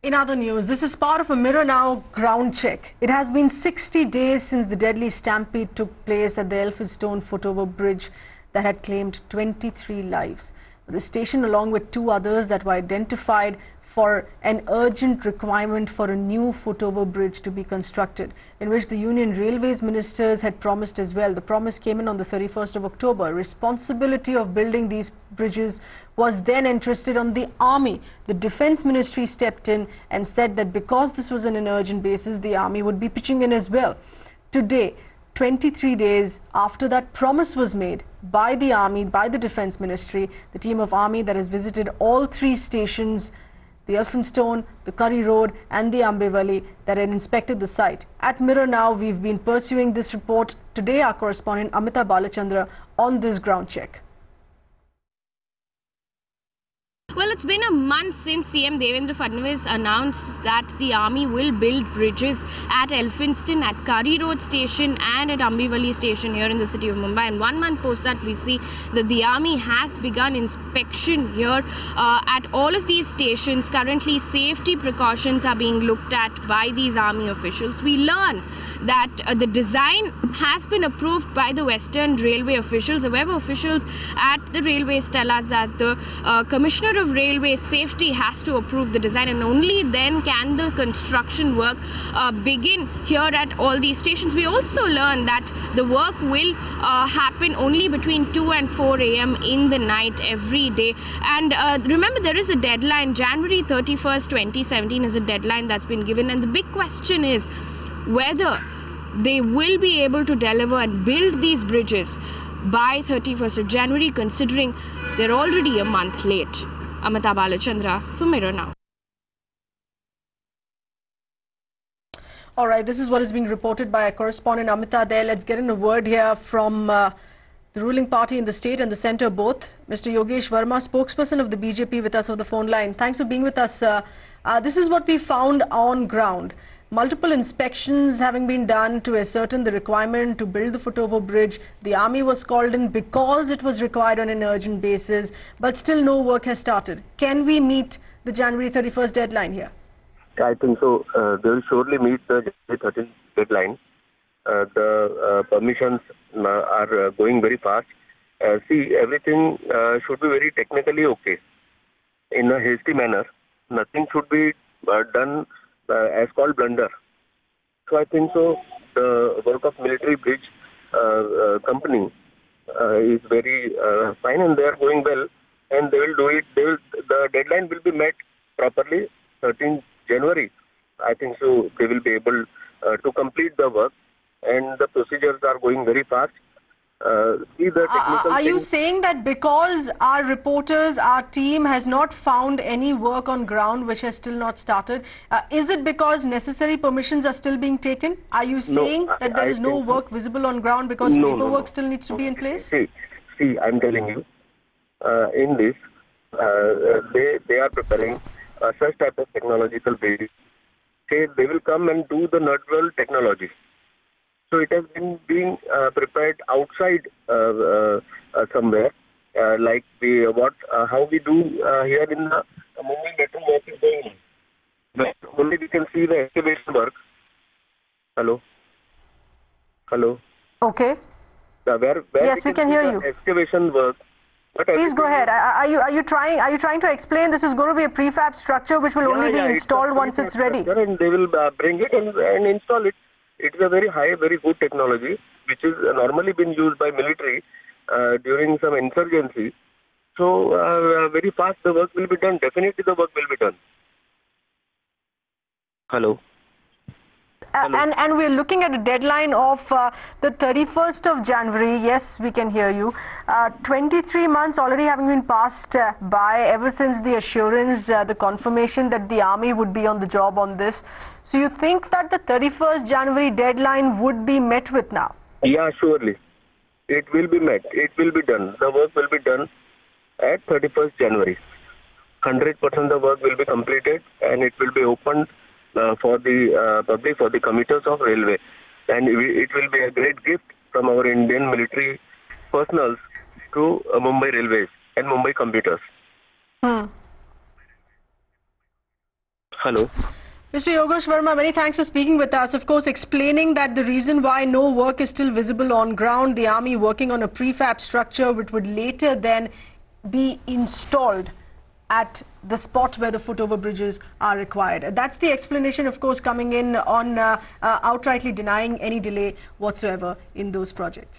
In other news, this is part of a Mirror Now ground check. It has been 60 days since the deadly stampede took place at the Elphinstone footover bridge that had claimed 23 lives. The station, along with two others that were identified for an urgent requirement for a new footover bridge to be constructed, in which the Union Railways ministers had promised as well. The promise came in on the 31st of October. Responsibility of building these bridges was then entrusted on the Army. The Defence Ministry stepped in and said that because this was on an urgent basis, the Army would be pitching in as well. Today, 23 days after that promise was made by the Army, by the Defence Ministry, the team of Army that has visited all three stations, the Elphinstone, the Curry Road and the Ambivali, that had inspected the site. At Mirror Now, we've been pursuing this report. Today, our correspondent Amita Balachandra on this ground check. Well, it's been a month since CM Devendra Fadnavis announced that the Army will build bridges at Elphinstone, at Curry Road Station and at Ambivali Station here in the city of Mumbai. And 1 month post that, we see that the Army has begun inspection here at all of these stations. Currently, safety precautions are being looked at by these Army officials. We learn that the design has been approved by the Western Railway officials. However, officials at the railways tell us that the Commissioner of Railway Safety has to approve the design, and only then can the construction work begin here at all these stations. We also learn that the work will happen only between 2 and 4 a.m. in the night every day. And remember, there is a deadline. January 31st, 2017 is a deadline that's been given, and the big question is whether they will be able to deliver and build these bridges by 31st of January, considering they're already a month late. Amita Balachandra for Mirror Now. All right, this is what is being reported by our correspondent Amita there. Let's get in a word here from the ruling party in the state and the centre both. Mr. Yogesh Verma, spokesperson of the BJP, with us on the phone line. Thanks for being with us, sir. This is what we found on ground. Multiple inspections having been done to ascertain the requirement to build the footover bridge. The Army was called in because it was required on an urgent basis, but still no work has started. Can we meet the January 31st deadline here? I think so. They will surely meet the January 13th deadline. The permissions are going very fast. See, everything should be very technically okay. In a hasty manner, nothing should be done as called blunder. So I think so. The work of military bridge company is very fine, and they are going well, and they will do it. The deadline will be met properly, 13th January. I think so. They will be able to complete the work, and the procedures are going very fast. See the technical are you saying that because our reporters, our team has not found any work on ground which has still not started, is it because necessary permissions are still being taken? Are you saying that there is no work visible on ground because paperwork still needs to be in place? See, I'm telling you, in this, they are preparing such type of technological base. Say they will come and do the nutwell technology. So it has been being prepared outside somewhere, like how we do here in the Mumbai metro work is going on. But only we can see the excavation work. Hello. Okay. Where yes, we can hear you. Excavation work. Please go ahead. Are you trying to explain this is going to be a prefab structure which will only be installed once it's ready? And they will bring it and install it. It is a very high, very good technology, which is normally been used by military during some insurgency. So very fast the work will be done. Definitely the work will be done. Hello. And we're looking at a deadline of the 31st of January. Yes, we can hear you. 23 months already having been passed by ever since the assurance, the confirmation that the Army would be on the job on this. So you think that the 31st January deadline would be met with now? Yeah, surely. It will be met. It will be done. The work will be done at 31st January. 100% the work will be completed, and it will be opened for the public, for the commuters of railway, and it will be a great gift from our Indian military personnel to Mumbai Railways and Mumbai commuters. Hello. Mr. Yogesh Verma, many thanks for speaking with us. Of course, explaining that the reason why no work is still visible on ground, the army working on a prefab structure which would later then be installed at the spot where the footover bridges are required. That's the explanation, of course, coming in on outrightly denying any delay whatsoever in those projects.